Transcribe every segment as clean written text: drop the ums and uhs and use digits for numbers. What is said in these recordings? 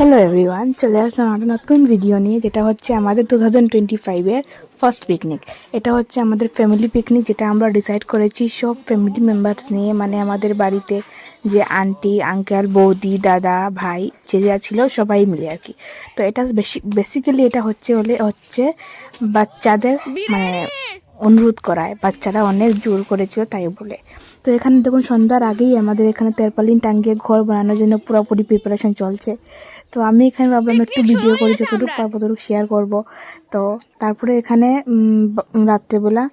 Hello everyone, চলে আসলাম একটা নতুন ভিডিও নিয়ে, যেটা হচ্ছে আমাদের 2025-এর ফার্স্ট পিকনিক। এটা হচ্ছে আমাদের ফ্যামিলি পিকনিক, যেটা আমরা ডিসাইড করেছি সব ফ্যামিলি মেম্বার্স নিয়ে, মানে আমাদের বাড়িতে যে আন্টি, আঙ্কেল, বৌদি, দাদা, ভাই যে যা ছিল সবাই মিলে আর কি। তো এটা বেসিক্যালি এটা হচ্ছে বাচ্চাদের মানে অনুরোধ করায়, বাচ্চারা অনেক জোর করেছিল তাই বলে। তো এখানে দেখুন সন্ধ্যার আগেই আমাদের এখানে তেরপালিন টাঙ্গিয়ে ঘর বানানোর জন্য পুরোপুরি প্রিপারেশন চলছে। তো আমি এখানে ভাবলাম একটু ভিডিও করে যতটুকু পারবো ততটুকু শেয়ার করব। তো তারপরে এখানে রাত্রেবেলা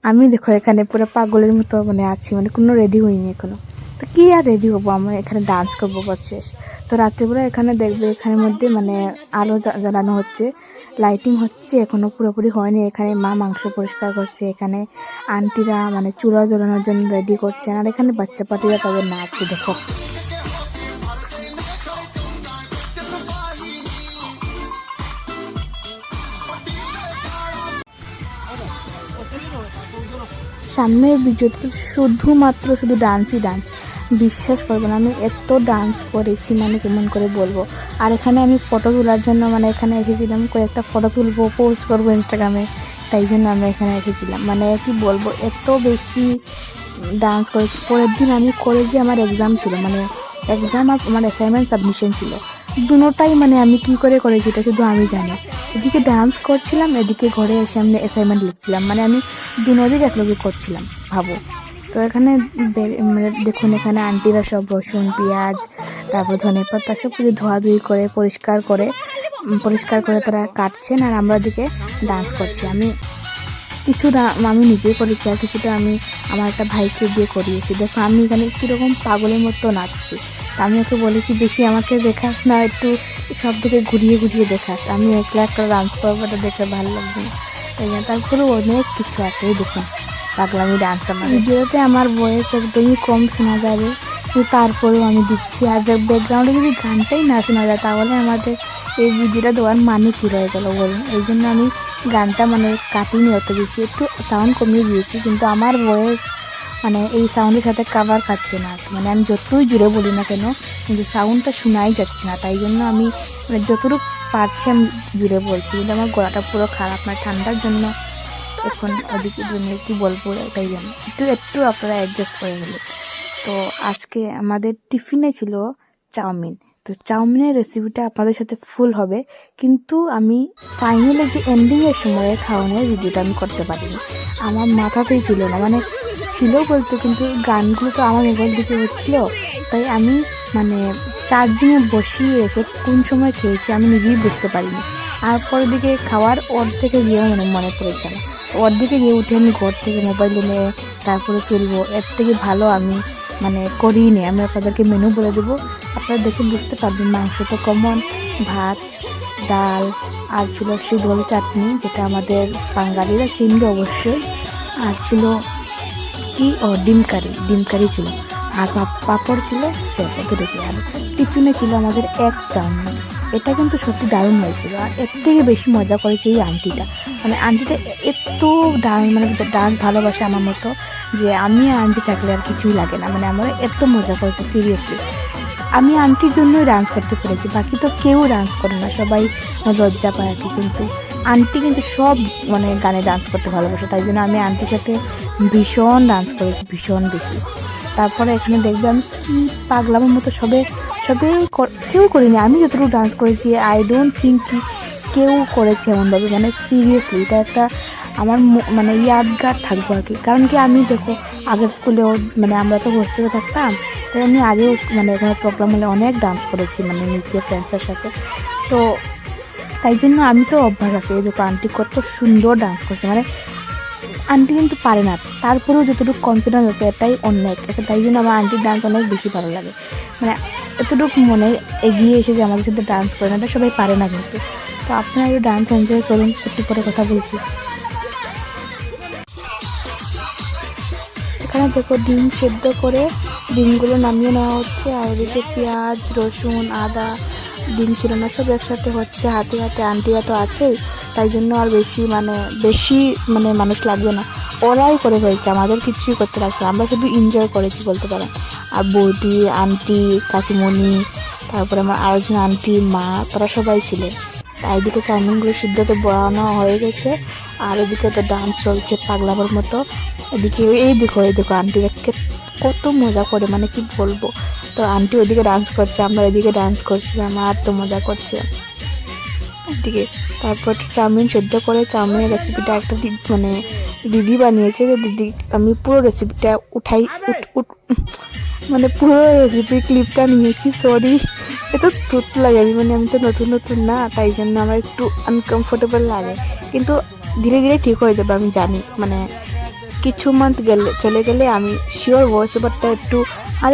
আমি দেখো এখানে পুরো পাগলের মতো মানে আছি, মানে কোনো রেডি হইনি এখনো। তো কি আর রেডি হবো, আমি এখানে ডান্স করবো বস শেষ। তো রাত্রেবেলা এখানে দেখবে এখানের মধ্যে মানে আলো জ্বালানো হচ্ছে, লাইটিং হচ্ছে, এখনো পুরোপুরি হয়নি। এখানে মা মাংস পরিষ্কার করছে, এখানে আন্টিরা মানে চুলা জ্বালানোর জন্য রেডি করছেন, আর এখানে বাচ্চা পাটিরা তাদের নাচছে দেখো। সামনের ভিডিওতে শুধু ডান্সই ডান্স, বিশ্বাস করবো না, আমি এত ডান্স করেছি মানে কেমন করে বলবো। আর এখানে আমি ফটো তোলার জন্য মানে এখানে এসেছিলাম, কয়েকটা ফটো তুলবো, পোস্ট করবো ইনস্টাগ্রামে, তাই জন্য আমি এখানে এসেছিলাম। মানে কি বলবো, এত বেশি ডান্স করেছি। পরের দিন আমি কলেজে আমার এক্সাম ছিল, মানে এক্সাম আর আমার অ্যাসাইনমেন্ট সাবমিশন ছিল, দুটোটাই মানে আমি কি করে করেছি এটা শুধু আমি জানি। এদিকে ডান্স করছিলাম, এদিকে ঘরে এসে আমি অ্যাসাইনমেন্ট লিখছিলাম, মানে আমি দুটোই একলগে করছিলাম ভাবো। তো এখানে মানে দেখুন এখানে আন্টিরা সব রসুন, পেঁয়াজ, তারপর ধনেপাতা সব কিছু ধোয়াধুয়ি করে পরিষ্কার করে তারা কাটছেন, আর আমরা ওদিকে ডান্স করছি। কিছুটা আমি নিজেই করেছি, আর কিছুটা আমি আমার একটা ভাইকে দিয়ে করিয়েছি। দেখো আমি এখানে কীরকম পাগলের মতো নাচছি। তা আমি ওকে বলেছি দেখি আমাকে দেখাস না, একটু সব দিকে ঘুরিয়ে ঘুরিয়ে দেখাস, আমি একলা একটা ডান্স করবো, এটা দেখে ভালো লাগবে না, তাই না? তারপরে অনেক কিছু আছে, দেখুন পাগলামি ডান্স। আমার ভিডিওতে আমার ভয়েস একদমই কম শোনা যাবে, কিন্তু তারপরেও আমি দিচ্ছি। আর ব্যাকগ্রাউন্ডে যদি গানটাই না শোনা যায় তাহলে আমাদের এই ভিডিওটা দেওয়ার মানে কী রয়ে গেল বলুন। এই জন্য আমি গানটা মানে কাটিনি অত বেশি, একটু সাউন্ড কমিয়ে দিয়েছি, কিন্তু আমার ভয়েস মানে এই সাউন্ডের সাথে কাভার খাচ্ছে না, মানে আমি যতই জুড়ে বলি না কেন কিন্তু সাউন্ডটা শোনাই যাচ্ছে না। তাই জন্য আমি মানে যতটুকু পারছি আমি জুড়ে বলছি, কিন্তু আমার গলাটা পুরো খারাপ, মানে ঠান্ডার জন্য এখন ওদিকে জন্য কী বলবো, তাই জন্য একটু আপনারা অ্যাডজাস্ট করে নিলেন। তো আজকে আমাদের টিফিনে ছিল চাউমিন। তো চাউমিনের রেসিপিটা আপনাদের সাথে ফুল হবে, কিন্তু আমি ফাইনালি যে এন্ডিংয়ের সময়ে খাওয়ানোর ভিডিওটা আমি করতে পারিনি, আমার মাথাতেই ছিল না, মানে ছিল বলতে কিন্তু গানগুলো তো আমার মোবাইল দিকে হচ্ছিল, তাই আমি মানে চার্জিংয়ে বসিয়ে এসে কোন সময় খেয়েছি আমি নিজেই বুঝতে পারিনি। আর পরের দিকে খাওয়ার অর্ধেকে গিয়ে মনে পড়েছে না, অর্ধেকে গিয়ে উঠে আমি ঘর থেকে মোবাইল এনে তারপরে তুলবো, এর থেকে ভালো আমি মানে করিই নি। আমি আপনাদেরকে মেনু বলে দেবো, আপনারা দেখে বুঝতে পারবেন। মাংস তো কমন, ভাত, ডাল, আর ছিল শীতল চাটনি, যেটা আমাদের বাঙালিরা চিনবে অবশ্যই, আর ছিল কি ডিম কারি ছিল, আর পাঁপড় ছিল, শেষ এতটুকু। আর টিফিনে ছিল আমাদের এক চাউমিন। এটা কিন্তু সত্যি দারুণ হয়েছিল, আর এর থেকে বেশি মজা করেছে এই আন্টিটা, মানে আন্টিটা এত মানে ডান্স ভালোবাসে আমার মতো, যে আমি আন্টি থাকলে আর কিছুই লাগে না, মানে আমরা এত মজা করেছি সিরিয়াসলি। আমি আন্টির জন্যই ডান্স করতে পেরেছি, বাকি তো কেউ ডান্স করে না, সবাই লজ্জা পায় আর কি, কিন্তু আন্টি কিন্তু সব মানে গানে ডান্স করতে ভালোবাসে, তাই জন্য আমি আন্টির সাথে ভীষণ ডান্স করেছি, ভীষণ বেশি। তারপরে এখানে দেখবে আমি কি পাগলামের মতো সবে কেউ করিনি, আমি যতটুকু ডান্স করেছি আই ডোন্ট থিঙ্ক কি কেউ করেছে এমনভাবে, মানে সিরিয়াসলি এটা একটা আমার মানে ইয়াদগার থাকবো আর কি। কারণ কি আমি দেখো আগের স্কুলেও মানে আমরা তো হোস্টেলে থাকতাম, তাই আমি আগেও মানে এখানে প্রোগ্রাম হলে অনেক ডান্স করেছি, মানে নিচে ফ্রেন্ডসের সাথে। তো তাই জন্য আমি তো অভ্যাস আছে। এই দেখো আন্টি কত সুন্দর ডান্স করছে, মানে আন্টি কিন্তু পারে না, তারপরেও যতটুকু কনফিডেন্স আছে এটাই অনেক, তাই জন্য আমার আন্টির ডান্স অনেক বেশি ভালো লাগে। মানে এতটুকু মনে এগিয়ে এসে যে আমাদের সাথে ডান্স করে না, এটা সবাই পারে না কিন্তু। তো আপনারা একটু ডান্স এনজয় করুন, একটু পরে কথা বলছি। এখানে দেখো ডিম সেদ্ধ করে ডিমগুলো নামিয়ে নেওয়া হচ্ছে, আর ওদিকে পেঁয়াজ, রসুন, আদা, ডিম ছিল না, সব একসাথে হচ্ছে হাতে হাতে। আন্টিরা তো আছেই, তাই জন্য আর বেশি মানে মানুষ লাগবে না, ওরাই করে ফেলছে, আমাদের কিছুই করতে লাগছে, আমরা শুধু এনজয় করেছি বলতে পারেন। আর বৌদি, আন্টি, কাকিমণি, তারপরে আমার আরেকজন আন্টি, মা, তারা সবাই ছিলেন। আর এদিকে চাউমিনগুলো সিদ্ধ তো বানানো হয়ে গেছে, আর এদিকে তো ডান্স চলছে পাগলামের মতো। এদিকে এই দেখো আন্টিরা কত মজা করে, মানে কি বলবো। তো আন্টি ওইদিকে ডান্স করছে, আমরা এদিকে ডান্স করছিলাম আর তো মজা করছে এদিকে। তারপর চাউমিন সেদ্ধ করে চাউমিনের রেসিপিটা একটা মানে দিদি বানিয়েছে, তো দিদি আমি পুরো রেসিপিটা মানে পুরো রেসিপি ক্লিপটা নিয়েছি। সরি, এত তুত লাগে, আমি তো নতুন না, তাই জন্য আমার একটু আনকমফোর্টেবল লাগে, কিন্তু ধীরে ধীরে ঠিক হয়ে যাবে আমি জানি। মানে কিছু মান্থ চলে গেলে আমি শিওর ভয়েস ওভারটা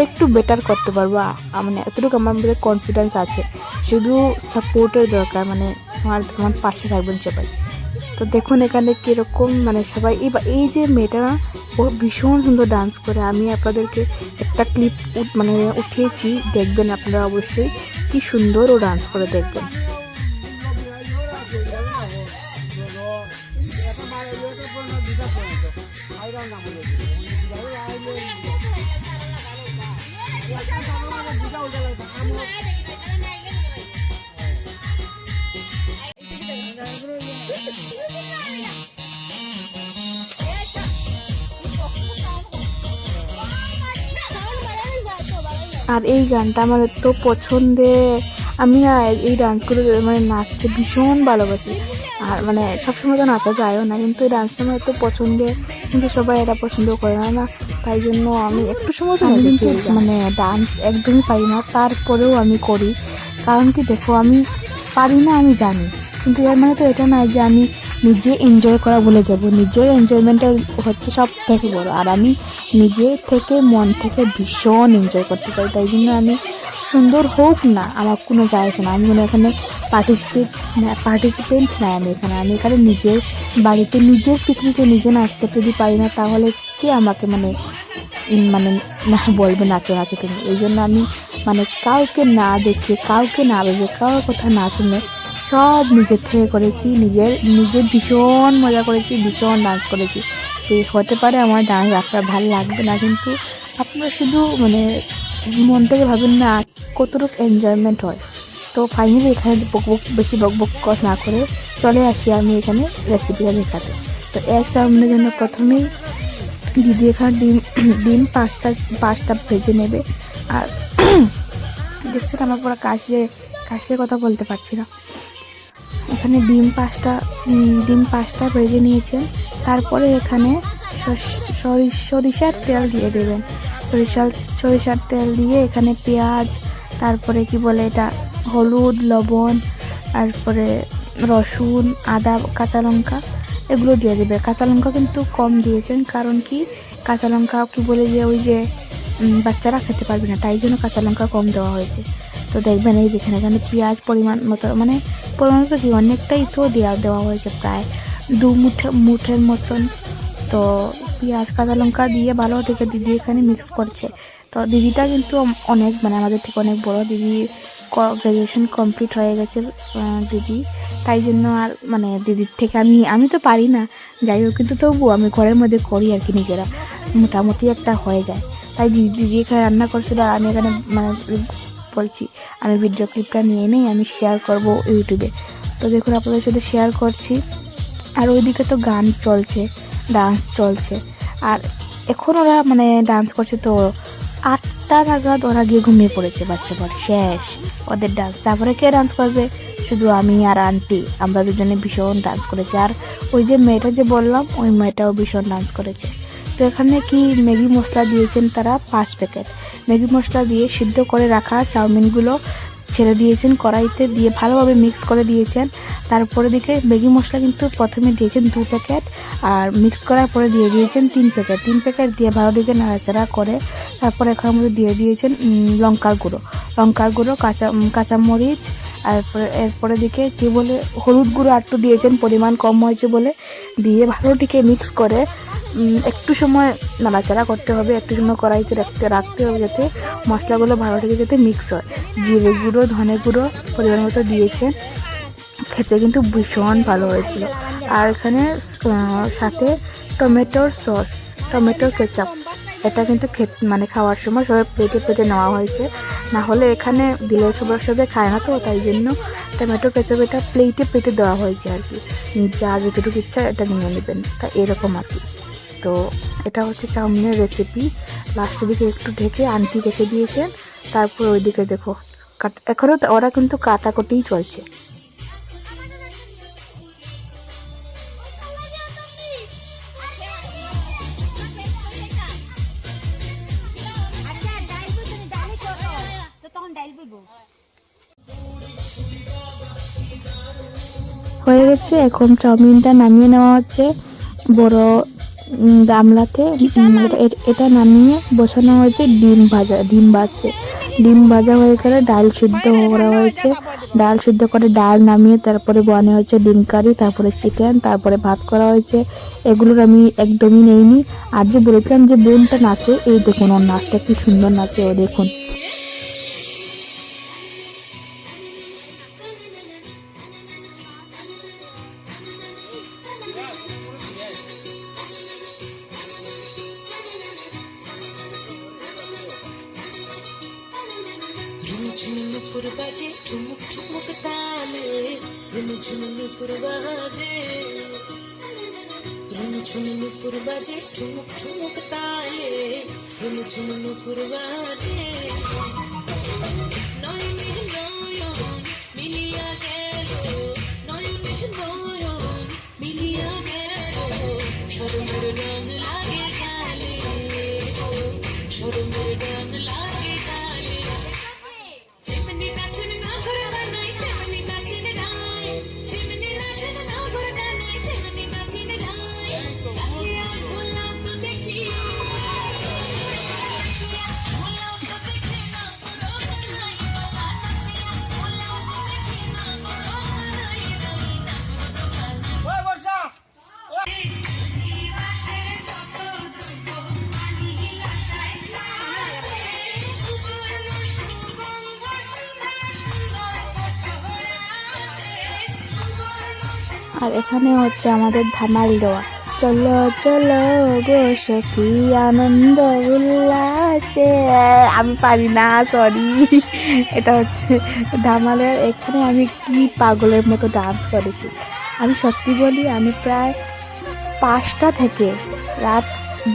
একটু বেটার করতে পারবো। মানে এতটুকু আমার মধ্যে কনফিডেন্স আছে, শুধু সাপোর্টের দরকার, মানে আমার পাশে থাকবেন সবাই। তো দেখুন এখানে কীরকম মানে সবাই, এই যে মেয়েটা না, ও ভীষণ সুন্দর ডান্স করে। আমি আপনাদেরকে একটা ক্লিপ মানে উঠিয়েছি, দেখবেন আপনারা অবশ্যই, কি সুন্দর ও ডান্স করে, দেখবেন। আর এই গানটা আমার এত পছন্দের, আমি এই ডান্সগুলো মানে নাচতে ভীষণ ভালোবাসি। আর মানে সবসময় তো নাচা যায়ও না, কিন্তু এই ডান্সটা আমার এত পছন্দের, কিন্তু সবাই এটা পছন্দ করে না, তাই জন্য আমি একটু সময় তো কিন্তু মানে ডান্স একদমই পারি না, তারপরেও আমি করি। কারণ কি দেখো, আমি পারি না আমি জানি, কিন্তু এর মানে তো এটা নয় যে আমি নিজে এনজয় করা ভুলে যাব। নিজের এনজয়মেন্টটা হচ্ছে সব থেকে বড়, আর আমি নিজে থেকে মন থেকে ভীষণ এনজয় করতে চাই। তাই জন্য আমি সুন্দর হোক না আমার কোনো যায় আসে না, আমি মানে এখানে পার্টিসিপেন্টস নাই, আমি এখানে নিজের বাড়িতে নিজের পিকনিকে নিজে নাচতে যদি পারি না, তাহলে কে আমাকে মানে মানে না বলবে নাচো তুমি। এই জন্য আমি মানে কাউকে না দেখে, কাউকে না ভেবে, কারোর কথা না শুনে সব নিজের থেকে করেছি, নিজে ভীষণ মজা করেছি, ভীষণ ডান্স করেছি। তো হতে পারে আমার ডান্স আপনার ভালো লাগবে না, কিন্তু আপনারা শুধু মানে মন থেকে ভাবেন না কতটুকু এনজয়মেন্ট হয়। তো ফাইনালি এখানে বেশি বকবক না করে চলে আসি আমি এখানে রেসিপিটা দেখাতে। তো এক চাউমিনের জন্য প্রথমেই দিদি এখানে ডিম পাঁচটা ভেজে নেবে। আর দেখছেন আমার পুরো কাশিয়ে কথা বলতে পারছি না। এখানে ডিম পাঁচটা ভেজে নিয়েছেন। তারপরে এখানে সরিষার তেল দিয়ে দেবেন। সরিষার তেল দিয়ে এখানে পেঁয়াজ, তারপরে কি বলে এটা, হলুদ, লবণ, তারপরে রসুন, আদা, কাঁচা লঙ্কা, এগুলো দিয়ে দেবে। কাঁচা লঙ্কা কিন্তু কম দিয়েছেন, কারণ কি কাঁচা লঙ্কা কি বলে যে ওই যে বাচ্চারা খেতে পারবে না, তাই জন্য কাঁচা লঙ্কা কম দেওয়া হয়েছে। তো দেখবেন এই যেখানে পেঁয়াজ পরিমাণ মতো কি অনেকটাই তো দেওয়া হয়েছে, প্রায় 2 মুঠের মতন। তো পেঁয়াজ কাঁচা লঙ্কা দিয়ে ভালো থেকে দিদি এখানে মিক্স করছে। তো দিদিটা কিন্তু অনেক মানে আমাদের থেকে অনেক বড়, দিদি গ্র্যাজুয়েশন কমপ্লিট হয়ে গেছে দিদি, তাই জন্য আর মানে দিদির থেকে আমি তো পারি না, যাই হোক, কিন্তু তবুও আমি ঘরের মধ্যে করি আর কি, নিজেরা মোটামুটি একটা হয়ে যায়। তাই দিদি এখানে রান্না করছিল, আর আমি এখানে মানে বলছি আমি ভিডিও ক্লিপটা নিয়ে নেই, আমি শেয়ার করব ইউটিউবে। তো দেখুন আপনাদের সাথে শেয়ার করছি। আর ওইদিকে তো গান চলছে, ডান্স চলছে, আর এখন ওরা মানে ডান্স করছে। তো 8টা নাগাদ ওরা গিয়ে ঘুমিয়ে পড়েছে, বাচ্চা শেষ ওদের ডান্স। তারপরে কে ডান্স করবে? শুধু আমি আর আন্টি, আমরা দুজনে ভীষণ ডান্স করেছি। আর ওই যে মেয়েটা যে বললাম, ওই মেয়েটাও ভীষণ ডান্স করেছে। তো এখানে কি ম্যাগি মশলা দিয়েছেন তারা 5 প্যাকেট ম্যাগি মশলা দিয়ে সিদ্ধ করে রাখা চাউমিনগুলো ছেড়ে দিয়েছেন কড়াইতে, দিয়ে ভালোভাবে মিক্স করে দিয়েছেন। তারপরে দিকে ম্যাগি মশলা কিন্তু প্রথমে দিয়েছেন 2 প্যাকেট, আর মিক্স করার পরে দিয়ে দিয়েছেন 3 প্যাকেট দিয়ে ভালো দিকে নাড়াচাড়া করে তারপরে এখানের মধ্যে দিয়ে দিয়েছেন লঙ্কার গুঁড়ো, কাঁচামরিচ, এরপরে দিকে কি বলে হলুদ গুঁড়ো একটু দিয়েছেন, পরিমাণ কম হয়েছে বলে, দিয়ে ভালো দিকে মিক্স করে একটু সময় নাড়াচাড়া করতে হবে, একটু সময় কড়াইতে রাখতে হবে, যাতে মশলাগুলো ভালো থেকে যাতে মিক্স হয়। জিরে গুঁড়ো, ধনে গুঁড়ো পরিমাণ মতো দিয়েছেন, খেতে কিন্তু ভীষণ ভালো হয়েছিল। আর এখানে সাথে টমেটোর কেচাপ, এটা কিন্তু মানে খাওয়ার সময় সবাই প্লেটে নেওয়া হয়েছে। না হলে এখানে দিলে সবার সবাই খায় না, তো তাই জন্য টমেটো কেচাপ এটা প্লেটে প্লেটে দেওয়া হয়েছে আর কি, যা যতটুকু ইচ্ছা এটা নিয়ে নেবেন, তা এরকম আর কি। তো এটা হচ্ছে চাউমিনের রেসিপি। লাস্টের দিকে একটু ঢেকে আন্টি রেখে দিয়েছেন, তারপর ওইদিকে দেখো এখনও ওরা কিন্তু কাটাকুটিই চলছে। হয়ে গেছে, এখন চাউমিনটা নামিয়ে নেওয়া হচ্ছে বড় গামলাতে। এটা নামিয়ে বসানো হয়েছে ডিম ভাজতে। ডিম ভাজা হয়ে গেলে ডাল সিদ্ধ করা হয়েছে, ডাল সিদ্ধ করে ডাল নামিয়ে তারপরে বানানো হয়েছে ডিম কারি, তারপরে চিকেন, তারপরে ভাত করা হয়েছে। এগুলোর আমি একদমই নেইনি। আর যে বলেছিলাম যে বোনটা নাচে, এই দেখুন ওর নাচটা কি সুন্দর নাচে, ও দেখুন। ঝুমঝুমুপুর বাজে ঠুমুক ঠুমুক তালে, ঝুমঝুমুপুর বাজে, ঝুমঝুমুপুর বাজে ঠুমুক ঠুমুক তালে, ঝুমঝুমুপুর বাজে। নয়নে নয়ন মিলিয়া গেল, নয়নে নয়ন মিলিয়া গেল, শরমের রং লাগে গালে, শরমের রং লাগে গালে। যেমনি নাচেন না করে কানাই, তেমনি নাচেন রাই, যেমনি নাচেন না করে কানাই, তেমনি নাচেন রাই। নাচিয়া ভোলাও তো দেখি, নাচিয়া ভোলাও তো দেখি না বড় নাই বালা, নাচিয়া ভোলাও তো দেখি না বড় নাই নাই না বড় নাই। ওই বর্ষা আর এখানে হচ্ছে আমাদের ধামাল দেওয়া, চলো চলো গো সখী আনন্দ উল্লাসে। আমি পারি না, সরি। এটা হচ্ছে ধামালের। এখানে আমি কি পাগলের মতো ডান্স করেছি। আমি সত্যি বলি, আমি প্রায় 5টা থেকে রাত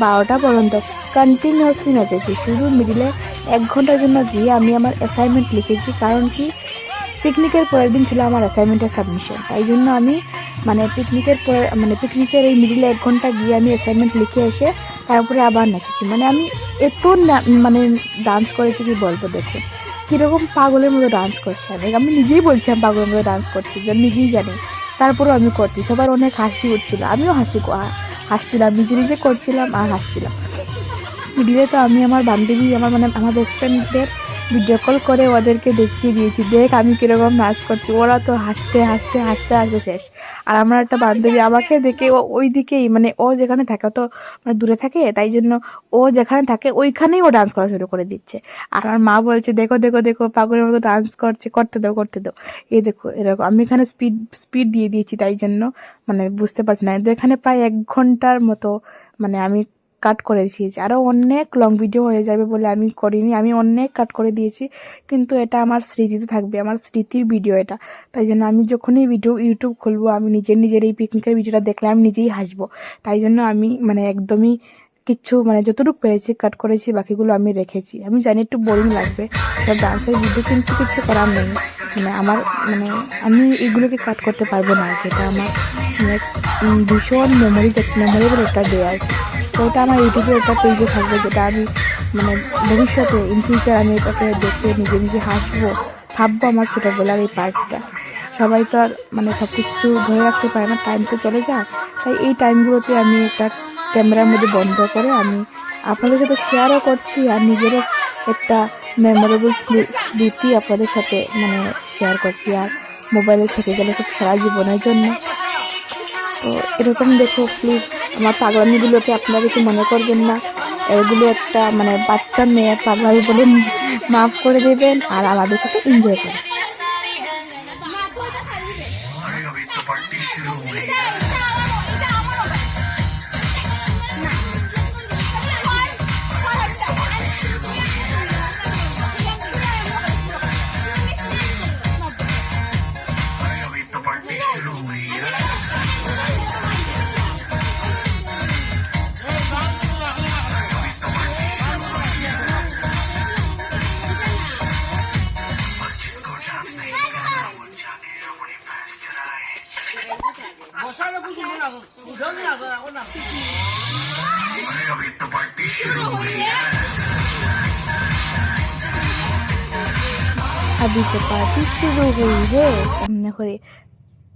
12টা পর্যন্ত কন্টিনিউয়াসলি নেচেছি। শুধু মিডিলে 1 ঘন্টার জন্য গিয়ে আমি আমার অ্যাসাইনমেন্ট লিখেছি, কারণ কি পিকনিকের পরের দিন ছিল আমার অ্যাসাইনমেন্টের সাবমিশন। তাই জন্য আমি পিকনিকের এই মিডিলে 1 ঘন্টা গিয়ে আমি অ্যাসাইনমেন্ট লিখে এসে তারপরে আবার নেচেছি। আমি এত ডান্স করেছি কি বলবো। দেখুন কীরকম পাগলের মতো ডান্স করছি। আমি নিজেই বলছি আমি পাগলের মতো ডান্স করছি, যে নিজেই জানি। তারপরেও আমি করছি, সবার অনেক হাসি উঠছিল, আমিও হাসছিলাম, নিজে নিজে করছিলাম আর হাসছিলাম। মিডিলে তো আমি আমার বান্ধবী, আমার বেস্ট ফ্রেন্ডদের ভিডিও কল করে ওদেরকে দেখিয়ে দিয়েছি, দেখ আমি কীরকম নাচ করছি। ওরা তো হাসতে হাসতে হাসতে হাসতে শেষ। আর আমার একটা বান্ধবী আমাকে দেখে ওই দিকেই, ও যেখানে থাকে, তো দূরে থাকে, তাই জন্য ও যেখানে থাকে ওইখানেই ও ডান্স করা শুরু করে দিচ্ছে। আর আমার মা বলছে, দেখো দেখো দেখো পাগলের মতো ডান্স করছে, করতে দাও। এই দেখো এরকম। আমি এখানে স্পিড দিয়ে দিয়েছি, তাই জন্য বুঝতে পারছি না। কিন্তু এখানে প্রায় 1 ঘন্টার মতো আমি কাট করে দিয়েছি। আরও অনেক লং ভিডিও হয়ে যাবে বলে আমি করিনি, আমি অনেক কাট করে দিয়েছি। কিন্তু এটা আমার স্মৃতিতে থাকবে, আমার স্মৃতির ভিডিও এটা। তাই জন্য আমি যখনই ইউটিউব খুলবো, আমি নিজের এই পিকনিকের ভিডিওটা দেখলে আমি নিজেই হাসবো। তাই জন্য আমি একদমই কিচ্ছু যতটুকু পেরেছি কাট করেছি, বাকিগুলো আমি রেখেছি। আমি জানি একটু বোরিং লাগবে সব ডান্সের ভিডিও, কিন্তু কিছু করার নেই। আমার আমি এগুলোকে কাট করতে পারবো না আর কি। এটা আমার ভীষণ মেমোরেবল একটা ডে আর কি। তো ওটা আমার ইউটিউবে একটা পেজে থাকবে, যেটা আমি ভবিষ্যতে ইন ফিউচার আমি এটাকে দেখে নিজে নিজে হাসবো, ভাববো আমার ছোটোবেলার এই পার্টটা। সবাই তো আর সব কিছু ধরে রাখতে পারে না, টাইম তো চলে যায়। তাই এই টাইমগুলোতে আমি একটা ক্যামেরার মধ্যে বন্ধ করে আমি আপনাদের সাথে শেয়ারও করছি, আর নিজেরও একটা মেমোরেবল স্মৃতি আপনাদের সাথে শেয়ার করছি। আর মোবাইলে থেকে গেলে খুব সারা জীবনের জন্য। তো এরকম দেখো প্লিজ, আমার পাগলামিগুলোকে আপনারা কিছু মনে করবেন না। এগুলো একটা বাচ্চা মেয়ে পাগলামি বলে মাফ করে দেবেন, আর আমাদের সাথে এনজয় করবেন। अभी तो पार्टी शुरू हुई है সামনে করে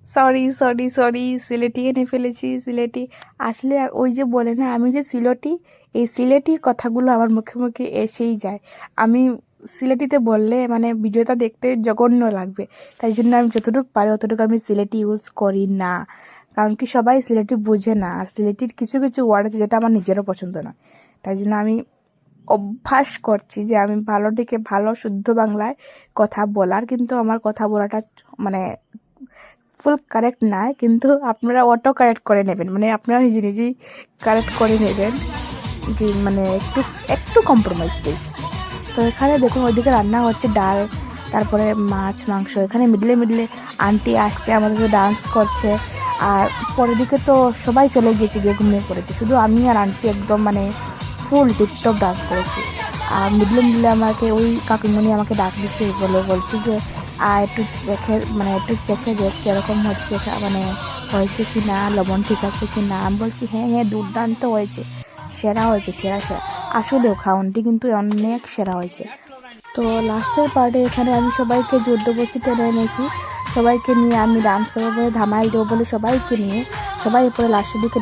সরি সরি সরি সিলেটি এনে ফেলেছি সিলেটি আসলে ওই যে বলে না আমি যে সিলেটি এই সিলেটি কথাগুলো আমার মুখে মুখে এসেই যায় আমি সিলেটিতে বললে মানে ভিডিওটা দেখতে জঘন্য লাগবে তাই জন্য আমি যতটুকু পারি অতটুকু আমি সিলেটি ইউজ করি না কারণ কি সবাই সিলেটি বোঝে না আর সিলেটির কিছু কিছু ওয়ার্ড আছে যেটা আমার নিজেরও পছন্দ নয় তাই জন্য আমি অভ্যাস করছি যে আমি ভালো থেকে ভালো শুদ্ধ বাংলায় কথা বলার কিন্তু আমার কথা বলাটা মানে ফুল কারেক্ট নয় কিন্তু আপনারা অটো কারেক্ট করে নেবেন মানে আপনারা নিজে নিজেই কারেক্ট করে নেবেন যে মানে একটু একটু কম্প্রোমাইজ প্লিজ তো এখানে দেখুন ওইদিকে রান্না হচ্ছে ডাল তারপরে মাছ মাংস এখানে মিডলে মিডলে আন্টি আসছে আমাদের সাথে ডান্স করছে আর পরের দিকে তো সবাই চলে গিয়েছে গিয়ে ঘুমিয়ে পড়েছে শুধু আমি আর আন্টি একদম মানে ফুল টিপটপ ডান্স করেছি আর মিডলে মিডলে আমাকে ওই কাকুমণি আমাকে ডাক দিচ্ছে বলছে যে একটু চেখে দেখ কীরকম হচ্ছে মানে হয়েছে কি না লবণ ঠিক আছে কি না আমি বলছি হ্যাঁ হ্যাঁ দুর্দান্ত হয়েছে সেরা হয়েছে সেরা সেরা আসলেও খাওয়ানটি কিন্তু অনেক সেরা হয়েছে তো লাস্টের পার্টে এখানে আমি সবাইকে জোরদবস্তি টেনে এনেছি সবাইকে নিয়ে আমি ডান্স করবো বলে ধামাই দেবো বলে সবাইকে নিয়ে সবাই এরপরে লাস্টের দিকে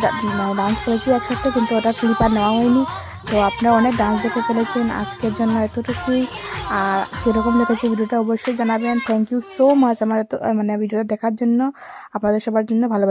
ডান্স করেছি একসাথে কিন্তু ওটা স্লিপার নেওয়া হয়নি তো আপনারা অনেক ডান্স দেখে ফেলেছেন আজকের জন্য এতটুকুই আর কীরকম লেগেছে ভিডিওটা অবশ্যই জানাবেন থ্যাংক ইউ সো মাচ আমার এত মানে ভিডিওটা দেখার জন্য আপনাদের সবার জন্য ভালো